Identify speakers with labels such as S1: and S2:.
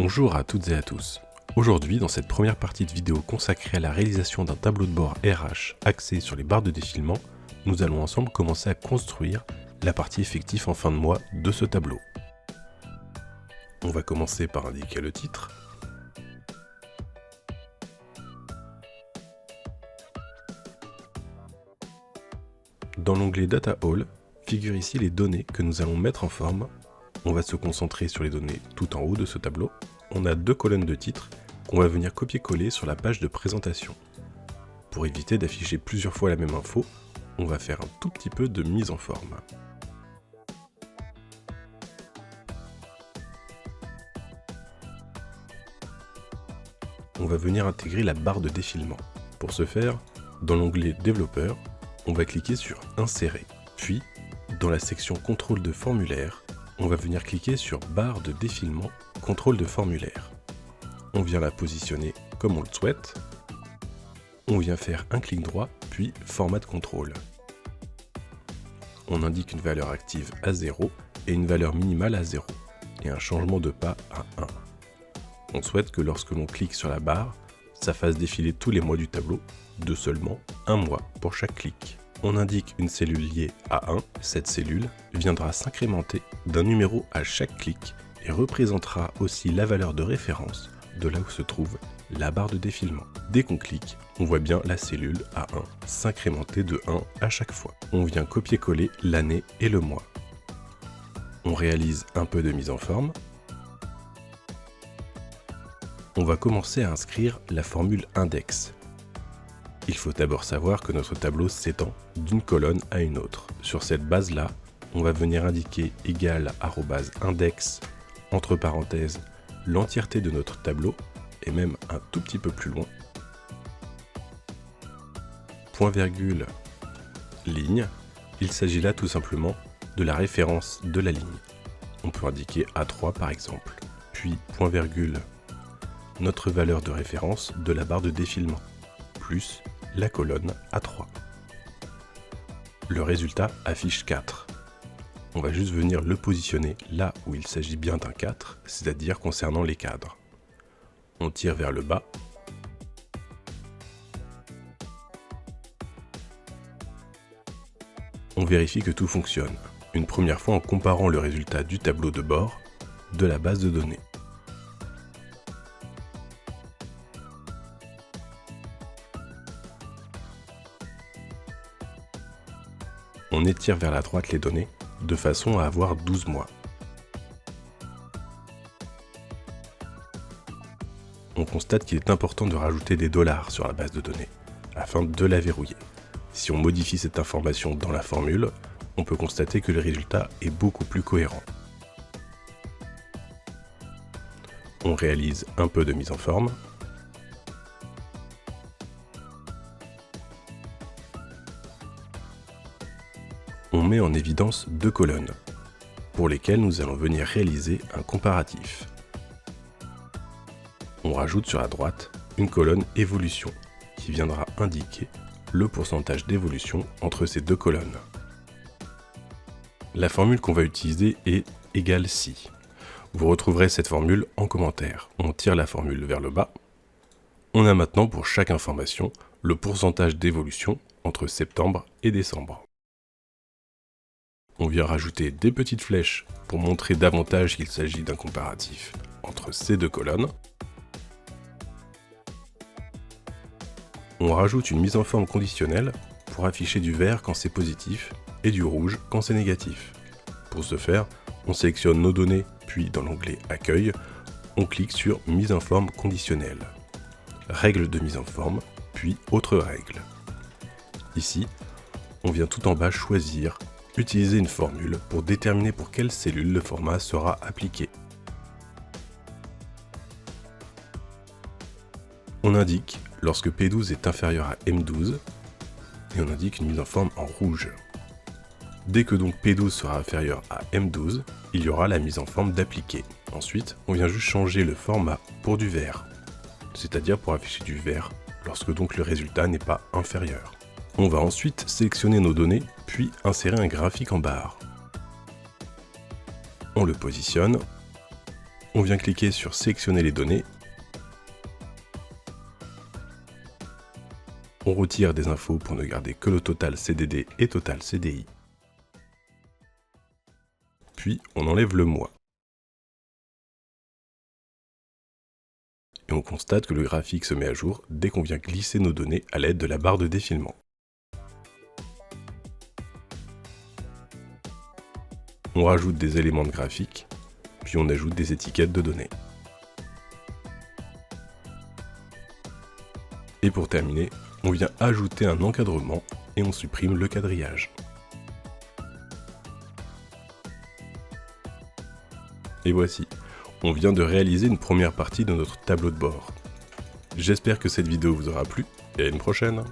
S1: Bonjour à toutes et à tous. Aujourd'hui, dans cette première partie de vidéo consacrée à la réalisation d'un tableau de bord RH axé sur les barres de défilement, nous allons ensemble commencer à construire la partie effectif en fin de mois de ce tableau. On va commencer par indiquer le titre. Dans l'onglet Data All, figurent ici les données que nous allons mettre en forme. On va se concentrer sur les données tout en haut de ce tableau. On a deux colonnes de titres qu'on va venir copier-coller sur la page de présentation. Pour éviter d'afficher plusieurs fois la même info, on va faire un tout petit peu de mise en forme. On va venir intégrer la barre de défilement. Pour ce faire, dans l'onglet Développeur, on va cliquer sur Insérer. Puis, dans la section Contrôle de formulaire, on va venir cliquer sur Barre de défilement, Contrôle de formulaire. On vient la positionner comme on le souhaite. On vient faire un clic droit, puis Format de contrôle. On indique une valeur active à 0 et une valeur minimale à 0, et un changement de pas à 1. On souhaite que lorsque l'on clique sur la barre, ça fasse défiler tous les mois du tableau, de seulement un mois pour chaque clic. On indique une cellule liée à 1, cette cellule viendra s'incrémenter d'un numéro à chaque clic et représentera aussi la valeur de référence de là où se trouve la barre de défilement. Dès qu'on clique, on voit bien la cellule A1 s'incrémenter de 1 à chaque fois. On vient copier-coller l'année et le mois. On réalise un peu de mise en forme. On va commencer à inscrire la formule index. Il faut d'abord savoir que notre tableau s'étend d'une colonne à une autre. Sur cette base-là, on va venir indiquer égal @index, entre parenthèses, l'entièreté de notre tableau, et même un tout petit peu plus loin. Point virgule, ligne, il s'agit là tout simplement de la référence de la ligne. On peut indiquer A3 par exemple. Puis point virgule, notre valeur de référence de la barre de défilement, plus la colonne A3. Le résultat affiche 4. On va juste venir le positionner là où il s'agit bien d'un 4, c'est-à-dire concernant les cadres. On tire vers le bas. On vérifie que tout fonctionne, une première fois en comparant le résultat du tableau de bord de la base de données. On étire vers la droite les données, de façon à avoir 12 mois. On constate qu'il est important de rajouter des dollars sur la base de données, afin de la verrouiller. Si on modifie cette information dans la formule, on peut constater que le résultat est beaucoup plus cohérent. On réalise un peu de mise en forme. On met en évidence deux colonnes, pour lesquelles nous allons venir réaliser un comparatif. On rajoute sur la droite une colonne évolution, qui viendra indiquer le pourcentage d'évolution entre ces deux colonnes. La formule qu'on va utiliser est égale si. Vous retrouverez cette formule en commentaire. On tire la formule vers le bas. On a maintenant pour chaque information le pourcentage d'évolution entre septembre et décembre. On vient rajouter des petites flèches pour montrer davantage qu'il s'agit d'un comparatif entre ces deux colonnes. On rajoute une mise en forme conditionnelle pour afficher du vert quand c'est positif et du rouge quand c'est négatif. Pour ce faire, on sélectionne nos données, puis dans l'onglet Accueil, on clique sur Mise en forme conditionnelle. Règles de mise en forme, puis Autres règles. Ici, on vient tout en bas choisir Utiliser une formule pour déterminer pour quelle cellule le format sera appliqué. On indique lorsque P12 est inférieur à M12 et on indique une mise en forme en rouge. Dès que donc P12 sera inférieur à M12, il y aura la mise en forme d'appliquer. Ensuite, on vient juste changer le format pour du vert, c'est-à-dire pour afficher du vert lorsque donc le résultat n'est pas inférieur. On va ensuite sélectionner nos données, puis insérer un graphique en barre. On le positionne, On vient cliquer sur sélectionner les données. On retire des infos pour ne garder que le total CDD et total CDI. Puis on enlève le mois. Et on constate que le graphique se met à jour dès qu'on vient glisser nos données à l'aide de la barre de défilement. On rajoute des éléments de graphique, puis on ajoute des étiquettes de données. Et pour terminer, on vient ajouter un encadrement et on supprime le quadrillage. Et voici, on vient de réaliser une première partie de notre tableau de bord. J'espère que cette vidéo vous aura plu et à une prochaine.